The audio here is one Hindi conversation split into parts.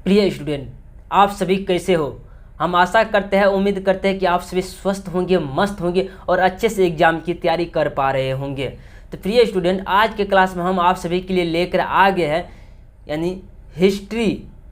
प्रिय स्टूडेंट, आप सभी कैसे हो। हम आशा करते हैं, उम्मीद करते हैं कि आप सभी स्वस्थ होंगे, मस्त होंगे और अच्छे से एग्ज़ाम की तैयारी कर पा रहे होंगे। तो प्रिय स्टूडेंट, आज के क्लास में हम आप सभी के लिए लेकर आ गए हैं यानी हिस्ट्री।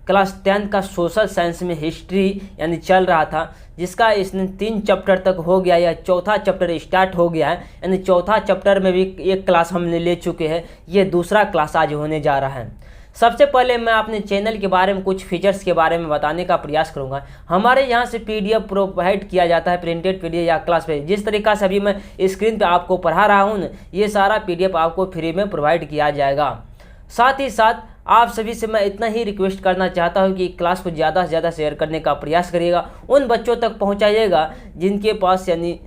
क्लास 10 का सोशल साइंस में हिस्ट्री यानी चल रहा था, जिसका इसने 3 चैप्टर तक हो गया या चौथा चैप्टर स्टार्ट हो गया है। यानी चौथा चैप्टर में भी एक क्लास हमने ले चुके हैं, ये दूसरा क्लास आज होने जा रहा है। सबसे पहले मैं अपने चैनल के बारे में कुछ फीचर्स के बारे में बताने का प्रयास करूंगा। हमारे यहाँ से पीडीएफ प्रोवाइड किया जाता है, प्रिंटेड पीडीएफ या क्लास पे। जिस तरीका से अभी मैं स्क्रीन पे आपको पढ़ा रहा हूँ, ये सारा पीडीएफ आपको फ्री में प्रोवाइड किया जाएगा। साथ ही साथ आप सभी से मैं इतना ही रिक्वेस्ट करना चाहता हूँ कि क्लास को ज़्यादा से ज़्यादा शेयर करने का प्रयास करिएगा, उन बच्चों तक पहुँचाइएगा जिनके पास यानी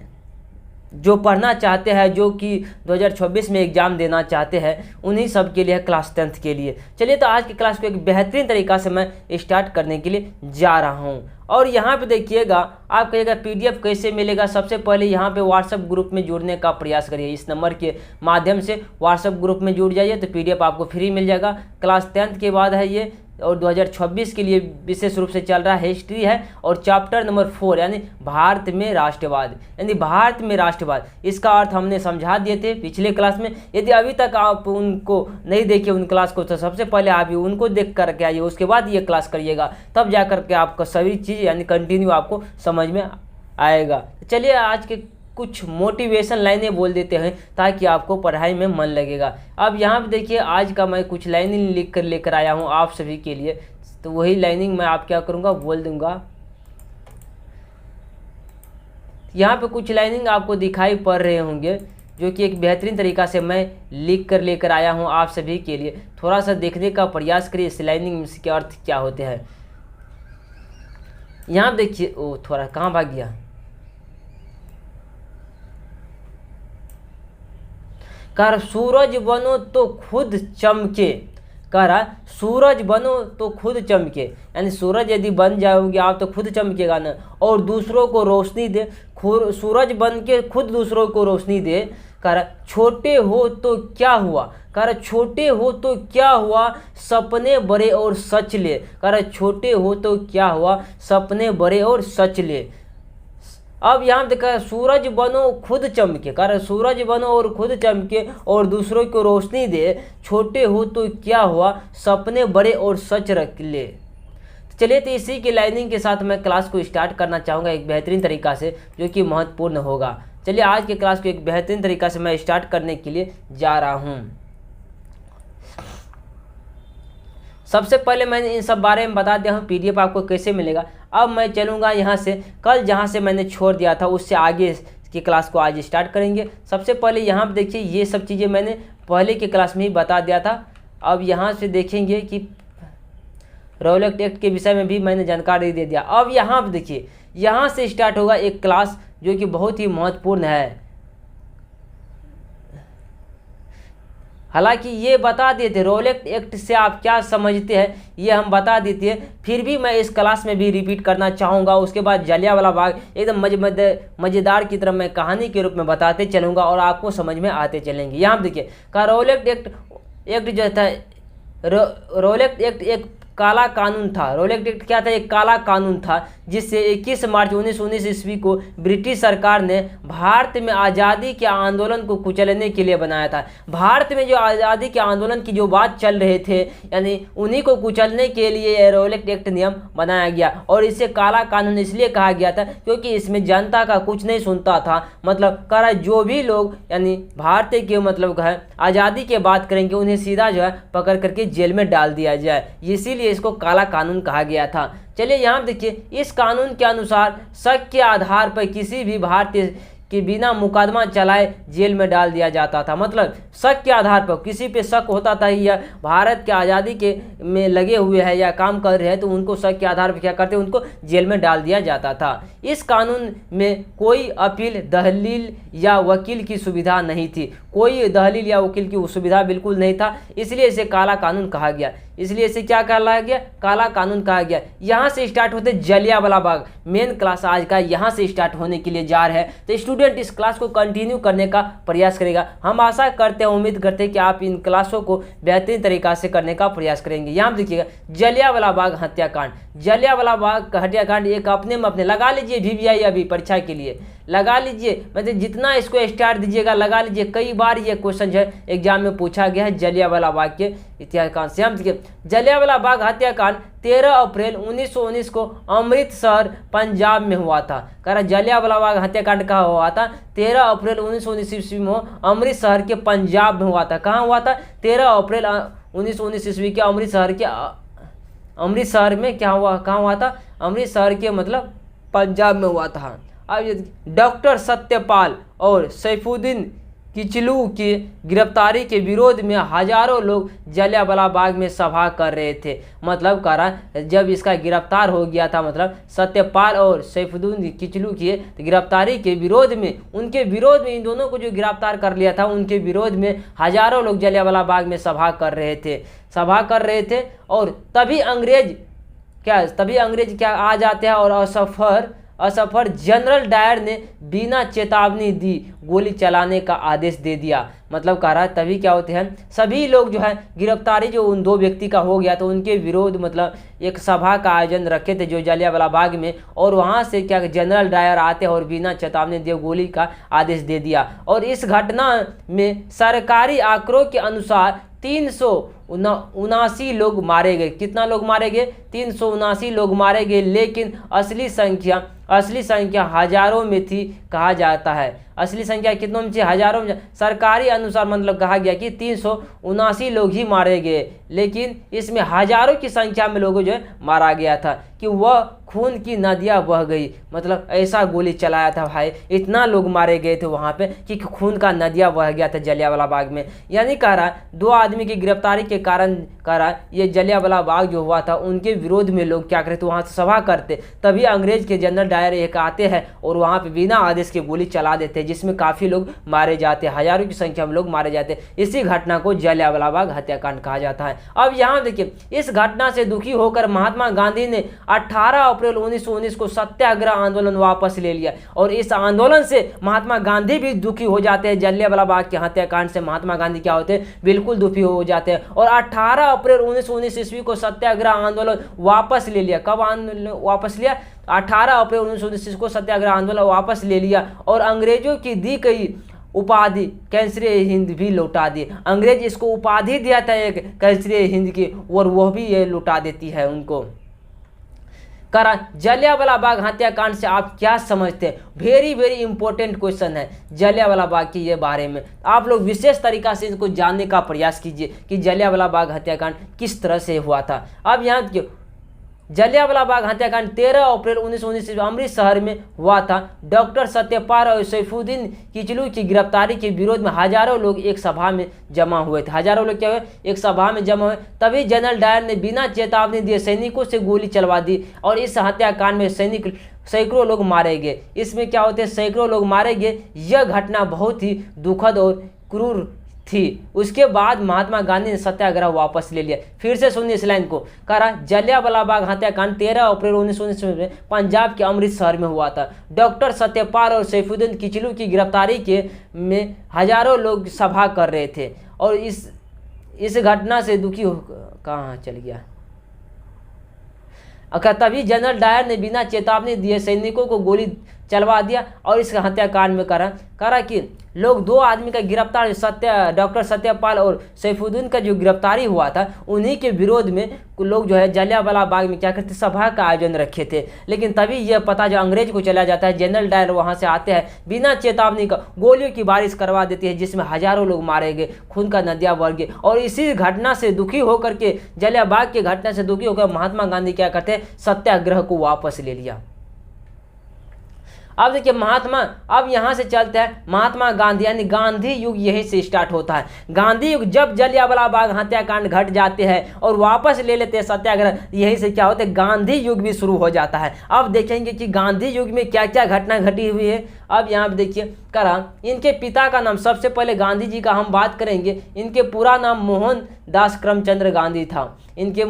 जो पढ़ना चाहते हैं, जो कि 2026 में एग्ज़ाम देना चाहते हैं, उन्हीं सब के लिए क्लास 10th के लिए। चलिए, तो आज की क्लास को एक बेहतरीन तरीका से मैं स्टार्ट करने के लिए जा रहा हूं। और यहाँ पे देखिएगा, आप कहिएगा पीडीएफ कैसे मिलेगा। सबसे पहले यहाँ पे व्हाट्सएप ग्रुप में जुड़ने का प्रयास करिए। इस नंबर के माध्यम से व्हाट्सएप ग्रुप में जुड़ जाइए तो पीडीएफ आपको फ्री मिल जाएगा। क्लास 10th के बाद है ये, और 2026 के लिए विशेष रूप से चल रहा है, हिस्ट्री है। और चैप्टर नंबर 4 यानी भारत में राष्ट्रवाद, यानी भारत में राष्ट्रवाद, इसका अर्थ हमने समझा दिए थे पिछले क्लास में। यदि अभी तक आप उनको नहीं देखे उन क्लास को, तो सबसे पहले आप उनको देख करके आइए, उसके बाद ये क्लास करिएगा, तब जा करके आपका सभी चीज़ यानी कंटिन्यू आपको समझ में आएगा। चलिए, आज के कुछ मोटिवेशन लाइनें बोल देते हैं ताकि आपको पढ़ाई में मन लगेगा। अब यहाँ पे देखिए, आज का मैं कुछ लाइनिंग लिख कर लेकर आया हूँ आप सभी के लिए। तो वही लाइनिंग मैं आप क्या करूँगा, बोल दूँगा। यहाँ पे कुछ लाइनिंग आपको दिखाई पड़ रहे होंगे, जो कि एक बेहतरीन तरीका से मैं लिख कर लेकर आया हूँ आप सभी के लिए। थोड़ा सा देखने का प्रयास करिए इस लाइनिंग में के अर्थ क्या होते हैं। यहाँ देखिए, ओ थोड़ा कहाँ भाग गया। कर सूरज बनो तो खुद चमके, करा सूरज बनो तो खुद चमके, यानी सूरज यदि बन जाओगे आप तो खुद चमकेगा ना, और दूसरों को रोशनी दे। सूरज बन के खुद दूसरों को रोशनी दे। कर छोटे हो तो क्या हुआ, कर छोटे हो तो क्या हुआ, सपने बड़े और सच ले। कर छोटे हो तो क्या हुआ, सपने बड़े और सच ले। अब यहाँ देखा, सूरज बनो खुद चमके, कर सूरज बनो और खुद चमके और दूसरों को रोशनी दे। छोटे हो तो क्या हुआ, सपने बड़े और सच रख ले। चलिए, तो इसी की लाइनिंग के साथ मैं क्लास को स्टार्ट करना चाहूँगा एक बेहतरीन तरीका से, जो कि महत्वपूर्ण होगा। चलिए, आज के क्लास को एक बेहतरीन तरीका से मैं स्टार्ट करने के लिए जा रहा हूँ। सबसे पहले मैंने इन सब बारे में बता दिया हूँ, पीडीएफ आपको कैसे मिलेगा। अब मैं चलूँगा यहाँ से, कल जहाँ से मैंने छोड़ दिया था उससे आगे की क्लास को आज स्टार्ट करेंगे। सबसे पहले यहाँ पे देखिए, ये सब चीज़ें मैंने पहले की क्लास में ही बता दिया था। अब यहाँ से देखेंगे कि रॉलेट एक्ट के विषय में भी मैंने जानकारी दे दिया। अब यहाँ पे देखिए, यहाँ से स्टार्ट होगा एक क्लास जो कि बहुत ही महत्वपूर्ण है। हालांकि ये बता देते रॉलेट एक्ट से आप क्या समझते हैं, ये हम बता देते हैं, फिर भी मैं इस क्लास में भी रिपीट करना चाहूँगा। उसके बाद जलियांवाला बाग एकदम मज़ेदार की तरह मैं कहानी के रूप में बताते चलूँगा और आपको समझ में आते चलेंगे। यहाँ देखिए, का रॉलेट एक्ट जो था, रॉलेट एक्ट एक काला कानून था। रॉलेट एक्ट क्या था, एक काला कानून था, जिससे 21 मार्च 1919 ईस्वी को ब्रिटिश सरकार ने भारत में आज़ादी के आंदोलन को कुचलने के लिए बनाया था। भारत में जो आज़ादी के आंदोलन की जो बात चल रहे थे, यानी उन्हीं को कुचलने के लिए रॉलेट एक्ट नियम बनाया गया। और इसे काला कानून इसलिए कहा गया था क्योंकि इसमें जनता का कुछ नहीं सुनता था। मतलब कह रहा, जो भी लोग यानी भारतीय के मतलब है आज़ादी की बात करेंगे, उन्हें सीधा जो है पकड़ करके जेल में डाल दिया जाए, इसीलिए इसको काला कानून कहा गया था। चलिए, यहाँ देखिए, इस कानून के अनुसार शक के आधार पर किसी भी भारतीय के बिना मुकदमा चलाए जेल में डाल दिया जाता था। मतलब शक के आधार पर किसी पे शक होता था या भारत के आज़ादी के में लगे हुए हैं या काम कर रहे हैं, तो उनको शक के आधार पर क्या करते, उनको जेल में डाल दिया जाता था। इस कानून में कोई अपील, दलील या वकील की सुविधा नहीं थी। कोई दलील या वकील की सुविधा बिल्कुल नहीं था, इसलिए इसे काला कानून कहा गया। इसलिए इसे क्या कहलाया गया, काला कानून कहा गया। यहाँ से स्टार्ट होते जलियांवाला बाग। मेन क्लास आज का यहाँ से स्टार्ट होने के लिए जा रहा है, तो स्टूडेंट इस क्लास को कंटिन्यू करने का प्रयास करेगा। हम आशा करते हैं, उम्मीद करते हैं कि आप इन क्लासों को बेहतरीन तरीका से करने का प्रयास करेंगे। यहाँ देखिएगा जलियांवाला बाग हत्याकांड। जलियांवाला बाग हत्याकांड एक अपने में अपने लगा लीजिए VVI अभी परीक्षा के लिए लगा लीजिए, मतलब जितना इसको स्टार दीजिएगा लगा लीजिए। कई बार ये क्वेश्चन जो है एग्जाम में पूछा गया है जलियांवाला बाग के इतिहास से। हम देखिए जलियांवाला बाग हत्याकांड 13 अप्रैल 1919 को अमृतसर पंजाब में हुआ था। कह रहा जलियांवाला बाग हत्याकांड कहाँ हुआ था, 13 अप्रैल 1919 ईस्वी में अमृतसर के पंजाब में हुआ था। कहाँ हुआ था, 13 अप्रैल 1919 ईस्वी के अमृतसर में क्या हुआ, कहाँ हुआ था, अमृतसर के मतलब पंजाब में हुआ था। अब डॉक्टर सत्यपाल और सैफुद्दीन किचलू की गिरफ्तारी के विरोध में हजारों लोग जलियांवाला बाग में सभा कर रहे थे। मतलब कह रहा जब इसका गिरफ्तार हो गया था, मतलब सत्यपाल और सैफुद्दीन किचलू की गिरफ्तारी के विरोध में, उनके विरोध में, इन दोनों को जो गिरफ्तार कर लिया था उनके विरोध में हजारों लोग जलियांवाला बाग में सभा कर रहे थे। और तभी अंग्रेज क्या आ जाते हैं और असफर जनरल डायर ने बिना चेतावनी दी गोली चलाने का आदेश दे दिया। मतलब कह रहा है तभी क्या होते हैं, सभी लोग जो है गिरफ्तारी जो उन 2 व्यक्ति का हो गया तो उनके विरोध मतलब एक सभा का आयोजन रखे थे जो जलियांवाला बाग में, और वहाँ से क्या जनरल डायर आते और बिना चेतावनी दिए गोली का आदेश दे दिया। और इस घटना में सरकारी आंकड़ों के अनुसार 379 लोग मारे गए। कितना लोग मारे गए, 379 लोग मारे गए, लेकिन असली संख्या हजारों में थी कहा जाता है। असली संख्या कितनों में थी, हजारों में। सरकारी अनुसार मतलब कहा गया कि 379 लोग ही मारे गए, लेकिन इसमें हजारों की संख्या में लोगों जो है मारा गया था कि वह खून की नदियाँ बह गई। मतलब ऐसा गोली चलाया था भाई, इतना लोग मारे गए थे वहाँ पे कि खून का नदियाँ बह गया था जलियांवाला बाग में। यानी कह रहा 2 आदमी की गिरफ्तारी के कारण कह रहा ये जलियांवाला बाग जो हुआ था उनके विरोध में लोग क्या करते, वहाँ से सभा करते। तभी अंग्रेज के जनरल डायर एक आते हैं और वहाँ पे बिना आदेश के गोली चला देते, जिसमें काफ़ी लोग मारे जाते, हजारों की संख्या में लोग मारे जाते। इसी घटना को जलियांवाला बाग हत्याकांड कहा जाता है। अब यहाँ देखिए, इस घटना से दुखी होकर महात्मा गांधी ने 18 अप्रैल 1919 को सत्याग्रह आंदोलन वापस ले लिया। और इस आंदोलन से महात्मा गांधी भी दुखी हो जाते हैं। जलियांवाला बाग के हत्याकांड से महात्मा गांधी क्या होते हैं, बिल्कुल दुखी हो जाते हैं। और 18 अप्रैल 1919 ईस्वी को सत्याग्रह आंदोलन वापस ले लिया। कब आंदोलन वापस लिया, 18 अप्रैल 1919 को सत्याग्रह आंदोलन वापस ले लिया। और अंग्रेजों की दी गई उपाधि कैसरे हिंद भी लौटा दी। अंग्रेज इसको उपाधि दिया था एक कैसरे हिंद की, और वह भी ये लौटा देती है उनको। करा जलियांवाला बाग हत्याकांड से आप क्या समझते हैं, वेरी वेरी इंपॉर्टेंट क्वेश्चन है जलियांवाला बाग की ये बारे में। आप लोग विशेष तरीका से इसको जानने का प्रयास कीजिए कि जलियांवाला बाग हत्याकांड किस तरह से हुआ था। अब यहाँ जलियांवाला बाग हत्याकांड 13 अप्रैल 1919 अमृतसर में हुआ था। डॉक्टर सत्यपाल और सैफुद्दीन किचलू की गिरफ्तारी के विरोध में हजारों लोग एक सभा में जमा हुए थे। हजारों लोग क्या हुए, एक सभा में जमा हुए। तभी जनरल डायर ने बिना चेतावनी दिए सैनिकों से गोली चलवा दी और इस हत्याकांड में सैकड़ों लोग मारे गए। इसमें क्या होते हैं, सैकड़ों लोग मारे गए। यह घटना बहुत ही दुखद और क्रूर थी। उसके बाद महात्मा गांधी ने सत्याग्रह वापस ले लिया। फिर से सुनिए इस लाइन को, कह रहा जलियांवाला बाग हत्याकांड 13 अप्रैल 1919 में पंजाब के अमृतसर में हुआ था। डॉक्टर सत्यपाल और सैफुद्दीन किचलू की गिरफ्तारी के में हजारों लोग सभा कर रहे थे। और इस घटना से दुखी हो कहाँ चल गया, तभी जनरल डायर ने बिना चेतावनी दिए सैनिकों को गोली चलवा दिया। और इस हत्याकांड में करा कि लोग 2 आदमी का गिरफ्तार, डॉक्टर सत्यपाल और सैफुद्दीन का जो गिरफ्तारी हुआ था उन्हीं के विरोध में लोग जो है जलियांवाला बाग में क्या करते, सभा का आयोजन रखे थे। लेकिन तभी यह पता जो अंग्रेज को चला जाता है, जनरल डायर वहाँ से आते हैं, बिना चेतावनी का गोलियों की बारिश करवा देती है, जिसमें हजारों लोग मारे गए, खून का नदियाँ बह गए। और इसी घटना से दुखी होकर के, जलियांवाला बाग की घटना से दुखी होकर महात्मा गांधी क्या करते हैं, सत्याग्रह को वापस ले लिया। अब देखिए अब यहाँ से चलते हैं महात्मा गांधी, यानी गांधी युग यहीं से स्टार्ट होता है। गांधी युग जब जलियांवाला बाग हत्याकांड घट जाते हैं और वापस ले लेते हैं सत्याग्रह, यहीं से क्या होता है, गांधी युग भी शुरू हो जाता है। अब देखेंगे कि गांधी युग में क्या क्या घटना घटी हुई है। अब यहाँ पे देखिए इनके पिता का नाम, सबसे पहले गांधी जी का हम बात करेंगे, इनके पूरा नाम मोहन दास करमचंद गांधी था। इनके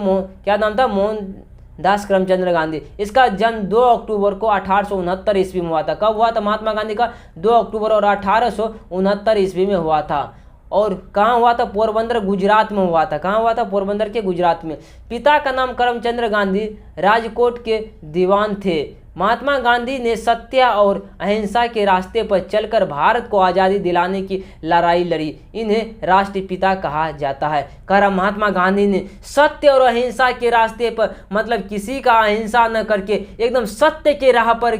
क्या नाम था, मोहनदास करमचंद गांधी। इसका जन्म 2 अक्टूबर को 1869 ईस्वी में हुआ था। कब हुआ था महात्मा गांधी का? 2 अक्टूबर और 1869 ईस्वी में हुआ था। और कहाँ हुआ था? पोरबंदर गुजरात में हुआ था। कहाँ हुआ था? पोरबंदर के गुजरात में। पिता का नाम करमचंद गांधी राजकोट के दीवान थे। महात्मा गांधी ने सत्य और अहिंसा के रास्ते पर चलकर भारत को आज़ादी दिलाने की लड़ाई लड़ी। इन्हें राष्ट्रपिता कहा जाता है। कह रहा महात्मा गांधी ने सत्य और अहिंसा के रास्ते पर, मतलब किसी का अहिंसा न करके एकदम सत्य के राह पर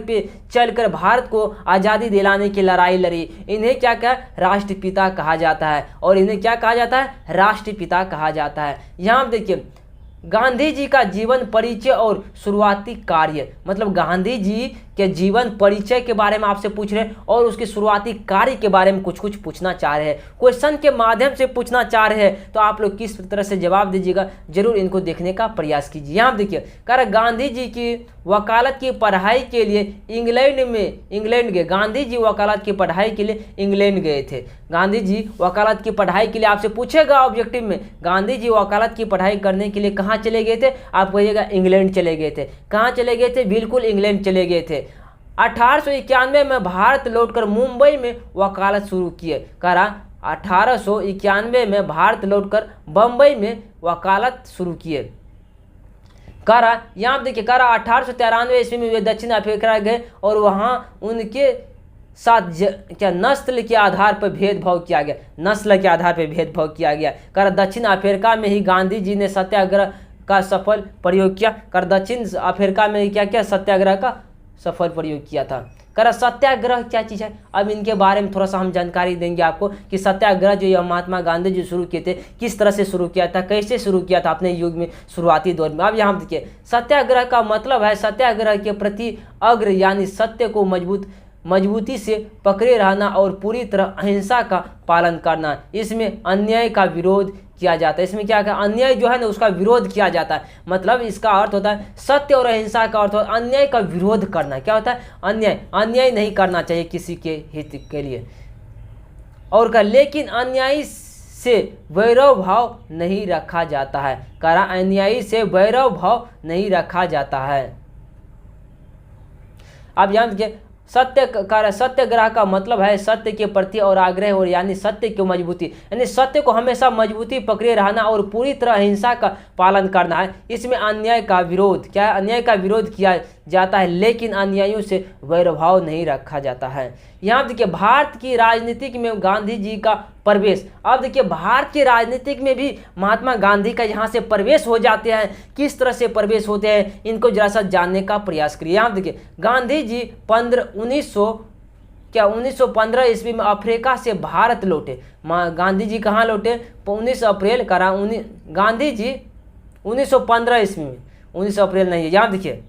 चलकर भारत को आज़ादी दिलाने की लड़ाई लड़ी। इन्हें क्या कहा? राष्ट्रपिता कहा जाता है। और इन्हें क्या कहा जाता है? राष्ट्रपिता कहा जाता है। यहाँ देखिए गांधी जी का जीवन परिचय और शुरुआती कार्य, मतलब गांधी जी के जीवन परिचय के बारे में आपसे पूछ रहे हैं और उसके शुरुआती कार्य के बारे में कुछ कुछ पूछना चाह रहे हैं, क्वेश्चन के माध्यम से पूछना चाह रहे हैं। तो आप लोग किस तरह से जवाब दीजिएगा, जरूर इनको देखने का प्रयास कीजिए। यहाँ देखिए कह रहा गांधी जी की वकालत की पढ़ाई के लिए इंग्लैंड गए। गांधी जी वकालत की पढ़ाई के लिए इंग्लैंड गए थे। गांधी जी वकालत की पढ़ाई के लिए आपसे पूछेगा ऑब्जेक्टिव में, गांधी जी वकालत की पढ़ाई करने के लिए कहाँ चले गए थे? आप कहिएगा इंग्लैंड चले गए थे। कहाँ चले गए थे? बिल्कुल इंग्लैंड चले गए थे। 1891 में भारत लौटकर मुंबई में वकालत शुरू किए। कह रहा 1891 में भारत लौटकर बम्बई में वकालत शुरू किए। कह रहा यहाँ देखिए, कह रहा 1893 ईस्वी में वे दक्षिण अफ्रीका गए और वहाँ उनके साथ क्या नस्ल के आधार पर भेदभाव किया गया। नस्ल के आधार पर भेदभाव किया गया। कह रहा दक्षिण अफ्रीका में ही गांधी जी ने सत्याग्रह का सफल प्रयोग किया। कर दक्षिण अफ्रीका में क्या किया? सत्याग्रह का सफल प्रयोग किया था। कर सत्याग्रह क्या चीज़ है? अब इनके बारे में थोड़ा सा हम जानकारी देंगे आपको कि सत्याग्रह जो ये महात्मा गांधी जी शुरू किए थे, किस तरह से शुरू किया था, कैसे शुरू किया था अपने युग में, शुरुआती दौर में। अब यहाँ देखिए सत्याग्रह का मतलब है सत्याग्रह के प्रति अग्र, यानी सत्य को मजबूती से पकड़े रहना और पूरी तरह अहिंसा का पालन करना। इसमें अन्याय का विरोध किया जाता है। इसमें क्या है? अन्याय जो है ना उसका विरोध किया जाता है। मतलब इसका अर्थ होता है सत्य और अहिंसा का अर्थ होता है अन्याय का विरोध करना। क्या होता है? अन्याय नहीं करना चाहिए किसी के हित के लिए। और का लेकिन अन्यायी से वैरव भाव नहीं रखा जाता है। करा अन्यायी से वैरव भाव नहीं रखा जाता है। अब यहाँ देखिए सत्याग्रह का मतलब है सत्य के प्रति और आग्रह, और यानी सत्य की मजबूती, यानी सत्य को हमेशा मजबूती पकड़े रहना और पूरी तरह अहिंसा का पालन करना है। इसमें अन्याय का विरोध, क्या है? अन्याय का विरोध किया जाता है, लेकिन अन्यायियों से वैरभाव नहीं रखा जाता है। यहाँ देखिए भारत की राजनीतिक में गांधी जी का प्रवेश। अब देखिए भारत की राजनीतिक में भी महात्मा गांधी का यहाँ से प्रवेश हो जाते हैं। किस तरह से प्रवेश होते हैं इनको जरा सा जानने का प्रयास करिए। यहाँ देखिए गांधी जी 1915 ईस्वी में अफ्रीका से भारत लौटे। गांधी जी कहाँ लौटे? 19 अप्रैल करा गांधी जी 1915 ईस्वी में, 19 अप्रैल नहीं है। यहाँ देखिए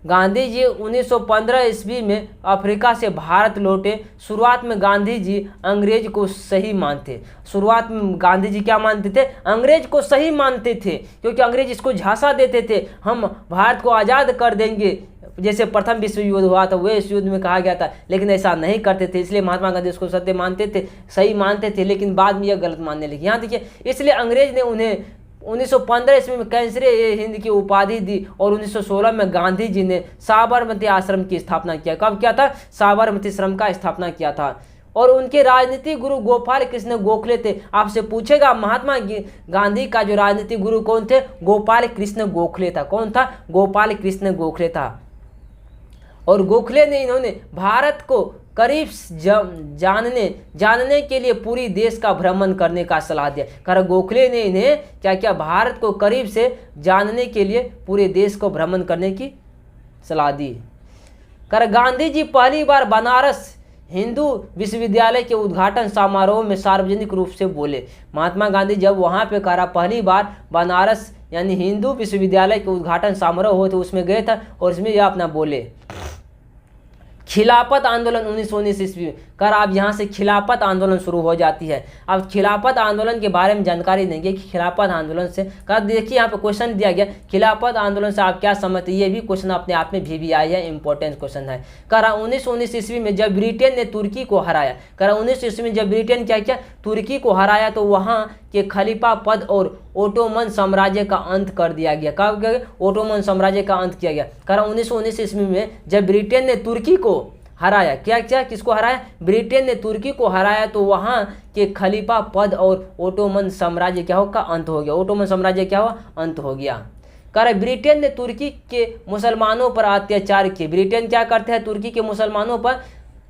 गांधी जी 1915 ईस्वी में अफ्रीका से भारत लौटे। शुरुआत में गांधी जी अंग्रेज को सही मानते। शुरुआत में गांधी जी क्या मानते थे? अंग्रेज को सही मानते थे, क्योंकि अंग्रेज इसको झांसा देते थे हम भारत को आज़ाद कर देंगे। जैसे प्रथम विश्व युद्ध हुआ था, वह इस युद्ध में कहा गया था, लेकिन ऐसा नहीं करते थे। इसलिए महात्मा गांधी उसको सत्य मानते थे, सही मानते थे, लेकिन बाद में यह गलत मानने लगे। यहाँ देखिए इसलिए अंग्रेज ने उन्हें 1915 ईस्वी में कैंसरे हिंद की उपाधि दी और 1916 में गांधी जी ने साबरमती आश्रम की स्थापना किया। कब किया था? साबरमती आश्रम का स्थापना किया था। और उनके राजनीतिक गुरु गोपाल कृष्ण गोखले थे। आपसे पूछेगा महात्मा गांधी का जो राजनीतिक गुरु कौन थे? गोपाल कृष्ण गोखले था। कौन था? गोपाल कृष्ण गोखले था। और गोखले ने इन्होंने भारत को करीब जानने के लिए पूरी देश का भ्रमण करने का सलाह दिया। कर गोखले ने इन्हें क्या किया? भारत को करीब से जानने के लिए पूरे देश को भ्रमण करने की सलाह दी। कर गांधी जी पहली बार बनारस हिंदू विश्वविद्यालय के उद्घाटन समारोह में सार्वजनिक रूप से बोले। महात्मा गांधी जब वहाँ पे करा पहली बार बनारस यानी हिंदू विश्वविद्यालय के उद्घाटन समारोह हो तो उसमें गए था और इसमें यह अपना बोले। खिलाफत आंदोलन 1919 ईस्वी में कर अब यहाँ से खिलाफत आंदोलन शुरू हो जाती है। अब खिलाफत आंदोलन के बारे में जानकारी देंगे कि खिलाफत आंदोलन से कर, देखिए यहाँ पे क्वेश्चन दिया गया खिलाफत आंदोलन से आप क्या समझते हैं। ये भी क्वेश्चन अपने आप में भी आई है, इंपॉर्टेंट क्वेश्चन है। कर 1919 ईस्वी में जब ब्रिटेन ने तुर्की को हराया, कर 19 ईस्वी में जब ब्रिटेन क्या किया, तुर्की को हराया, तो वहाँ के खलीफा पद और ओटोमन साम्राज्य का अंत कर दिया गया। कब किया गया? ओटोमन साम्राज्य का अंत किया गया। कर 1919 ईस्वी में जब ब्रिटेन ने तुर्की को हराया, क्या क्या किसको हराया? ब्रिटेन ने तुर्की को हराया, तो वहाँ के खलीफा पद और ओटोमन साम्राज्य क्या हो का अंत हो गया। ओटोमन साम्राज्य क्या हुआ? अंत हो गया। कर ब्रिटेन ने तुर्की के मुसलमानों पर अत्याचार किए। ब्रिटेन क्या करते हैं? तुर्की के मुसलमानों पर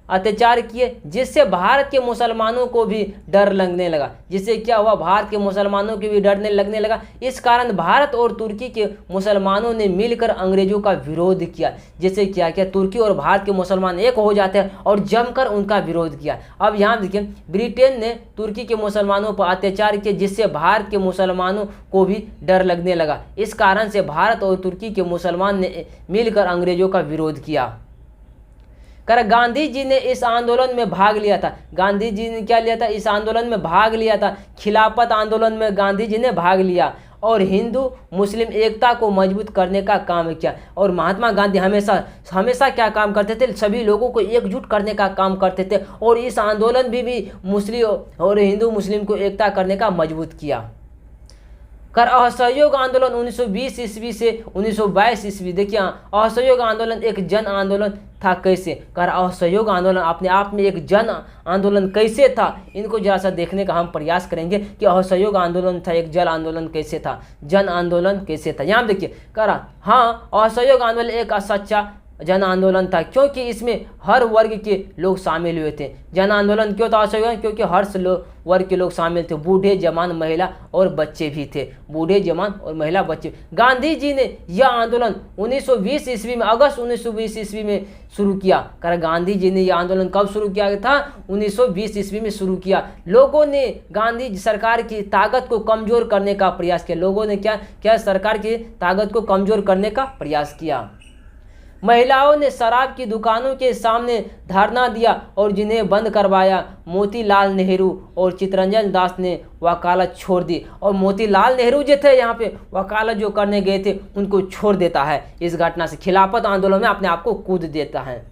अत्याचार किए, जिससे भारत के मुसलमानों को भी डर लगने लगा। जिससे क्या हुआ? भारत के मुसलमानों को भी डरने लगने लगा। इस कारण भारत और तुर्की के मुसलमानों ने मिलकर अंग्रेजों का विरोध किया। जिससे क्या किया? तुर्की और भारत के मुसलमान एक हो जाते हैं और जमकर उनका विरोध किया। अब यहाँ देखिए, ब्रिटेन ने तुर्की के मुसलमानों पर अत्याचार किए, जिससे भारत के मुसलमानों को भी डर लगने लगा। इस कारण से भारत और तुर्की के मुसलमान ने मिलकर अंग्रेजों का विरोध किया। कर गांधी जी ने इस आंदोलन में भाग लिया था। गांधी जी ने क्या लिया था? इस आंदोलन में भाग लिया था। खिलाफत आंदोलन में गांधी जी ने भाग लिया और हिंदू मुस्लिम एकता को मजबूत करने का काम किया। और महात्मा गांधी हमेशा क्या काम करते थे? सभी लोगों को एकजुट करने का काम करते थे और इस आंदोलन भी मुस्लिम और हिंदू मुस्लिम को एकता करने का मजबूत किया। कर असहयोग आंदोलन 1920 ईस्वी से 1922 ईस्वी, देखिए असहयोग आंदोलन एक जन आंदोलन था। कैसे? कर असहयोग आंदोलन अपने आप में एक जन आंदोलन कैसे था, इनको जरा सा देखने का हम प्रयास करेंगे कि असहयोग आंदोलन था एक जन आंदोलन कैसे था, जन आंदोलन कैसे था। यहाँ देखिए कर, हाँ असहयोग आंदोलन एक सच्चा जन आंदोलन था, क्योंकि इसमें हर वर्ग के लोग शामिल हुए थे। जन आंदोलन क्यों था असहयोग? क्योंकि हर वर्ग के लोग शामिल थे। बूढ़े जवान महिला और बच्चे भी थे। बूढ़े जवान और महिला बच्चे। गांधी जी ने यह आंदोलन 1920 ईस्वी में, अगस्त 1920 ईस्वी में शुरू किया। कर गांधी जी ने यह आंदोलन कब शुरू किया था? 1920 ईस्वी में शुरू किया। लोगों ने गांधी सरकार की ताकत को कमजोर करने का प्रयास किया। लोगों ने क्या सरकार की ताकत को कमजोर करने का प्रयास किया। महिलाओं ने शराब की दुकानों के सामने धरना दिया और जिन्हें बंद करवाया। मोतीलाल नेहरू और चित्तरंजन दास ने वकालत छोड़ दी। और मोतीलाल नेहरू जो थे यहाँ पे वकालत जो करने गए थे उनको छोड़ देता है। इस घटना से खिलाफत आंदोलन में अपने आप को कूद देता है,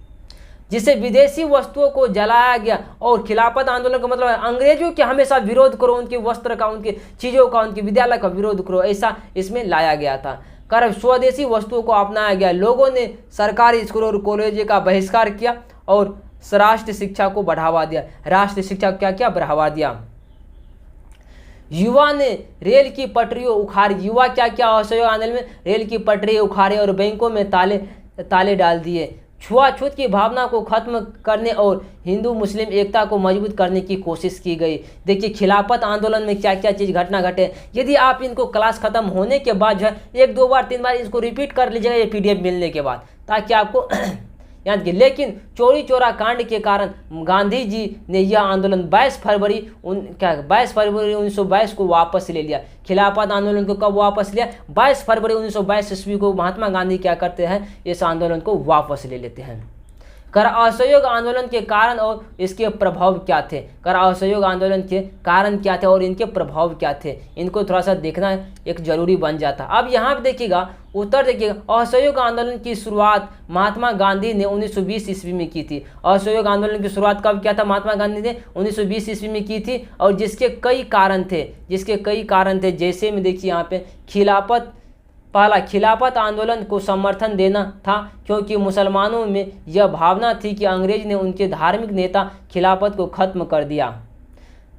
जिससे विदेशी वस्तुओं को जलाया गया। और खिलाफत आंदोलन का मतलब है अंग्रेजों के हमेशा विरोध करो, उनके वस्त्र का, उनके चीज़ों का, उनके विद्यालय का विरोध करो, ऐसा इसमें लाया गया था। कर स्वदेशी वस्तुओं को अपनाया गया। लोगों ने सरकारी स्कूल और कॉलेज का बहिष्कार किया और राष्ट्रीय शिक्षा को बढ़ावा दिया। राष्ट्रीय शिक्षा को क्या किया? बढ़ावा दिया। युवा ने रेल की पटरियों उखाड़ी। युवा क्या किया? असहयोग आंदोलन में रेल की पटरी उखाड़े और बैंकों में ताले डाल दिए। छुआछूत की भावना को खत्म करने और हिंदू मुस्लिम एकता को मजबूत करने की कोशिश की गई। देखिए खिलाफत आंदोलन में क्या क्या चीज़ घटना घटे, यदि आप इनको क्लास खत्म होने के बाद जो है 1 2 बार 3 बार इसको रिपीट कर लीजिएगा ये PDF मिलने के बाद, ताकि आपको याद कि। लेकिन चोरी चोरा कांड के कारण गांधी जी ने यह आंदोलन 22 फरवरी 1922 को वापस ले लिया। खिलाफत आंदोलन को कब वापस लिया? 22 फरवरी 1922 ईस्वी को महात्मा गांधी क्या करते हैं? इस आंदोलन को वापस ले लेते हैं। कर असहयोग आंदोलन के कारण और इसके प्रभाव क्या थे? कर असहयोग आंदोलन के कारण क्या थे और इनके प्रभाव क्या थे, इनको थोड़ा सा देखना एक जरूरी बन जाता। अब यहाँ पे देखिएगा, उत्तर देखिएगा। असहयोग आंदोलन की शुरुआत महात्मा गांधी ने 1920 ईस्वी में की थी। असहयोग आंदोलन की शुरुआत कब किया था? महात्मा गांधी ने 1920 ईस्वी में की थी। और जिसके कई कारण थे, जैसे में देखिए यहाँ पे पहला खिलाफत आंदोलन को समर्थन देना था, क्योंकि मुसलमानों में यह भावना थी कि अंग्रेज ने उनके धार्मिक नेता खिलाफत को खत्म कर दिया।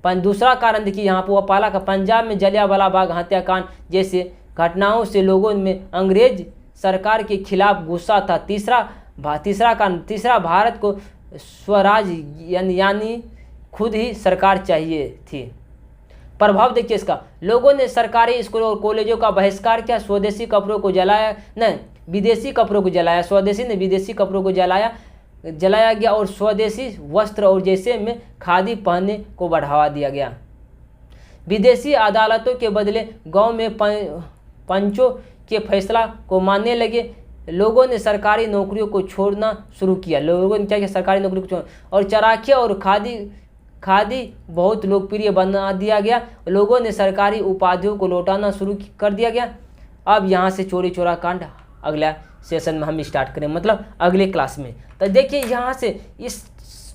दूसरा कारण देखिए यहाँ पर, वह पहला का पंजाब में जलियांवाला बाग हत्याकांड जैसे घटनाओं से लोगों में अंग्रेज सरकार के खिलाफ गुस्सा था। तीसरा भारत को स्वराज यानी खुद ही सरकार चाहिए थी। प्रभाव देखिए इसका, लोगों ने सरकारी स्कूलों और कॉलेजों का बहिष्कार किया। स्वदेशी कपड़ों को जलाया, नहीं विदेशी कपड़ों को जलाया। स्वदेशी ने विदेशी कपड़ों को जलाया गया और स्वदेशी वस्त्र और जैसे में खादी पहनने को बढ़ावा दिया गया। विदेशी अदालतों के बदले गांव में पंचों के फैसला को मानने लगे। लोगों ने सरकारी नौकरियों को छोड़ना शुरू किया। लोगों ने क्या किया, सरकारी नौकरी को छोड़, और चराखिया और खादी बहुत लोकप्रिय बना दिया गया। लोगों ने सरकारी उपाधियों को लौटाना शुरू कर दिया गया। अब यहाँ से चोरी चोरा कांड अगला सेशन में हम स्टार्ट करें, मतलब अगले क्लास में। तो देखिए यहाँ से इस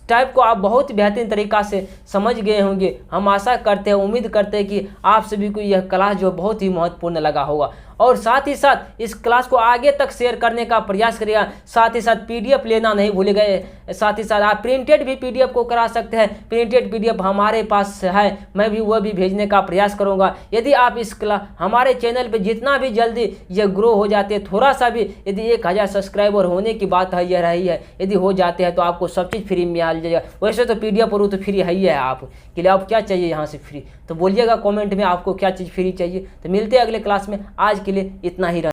टाइप को आप बहुत बेहतरीन तरीक़ा से समझ गए होंगे। हम आशा करते हैं, उम्मीद करते हैं कि आप सभी को यह क्लास जो बहुत ही महत्वपूर्ण लगा होगा, और साथ ही साथ इस क्लास को आगे तक शेयर करने का प्रयास करिएगा। साथ ही साथ पीडीएफ लेना नहीं भूलिएगा। साथ ही साथ आप प्रिंटेड भी पीडीएफ को करा सकते हैं। प्रिंटेड पीडीएफ हमारे पास है, मैं भी वह भी भेजने का प्रयास करूंगा। यदि आप इस हमारे चैनल पे जितना भी जल्दी ये ग्रो हो जाते हैं, थोड़ा सा भी, यदि 1000 सब्सक्राइबर होने की बात है, यह रही है, यदि हो जाते हैं तो आपको सब चीज़ फ्री में मिल जाएगा। वैसे तो पीडीएफ और तो फ्री है ही है, आप के लिए आप क्या चाहिए यहाँ से फ्री, तो बोलिएगा कमेंट में आपको क्या चीज़ फ्री चाहिए। तो मिलते हैं अगले क्लास में, आज के लिए इतना ही।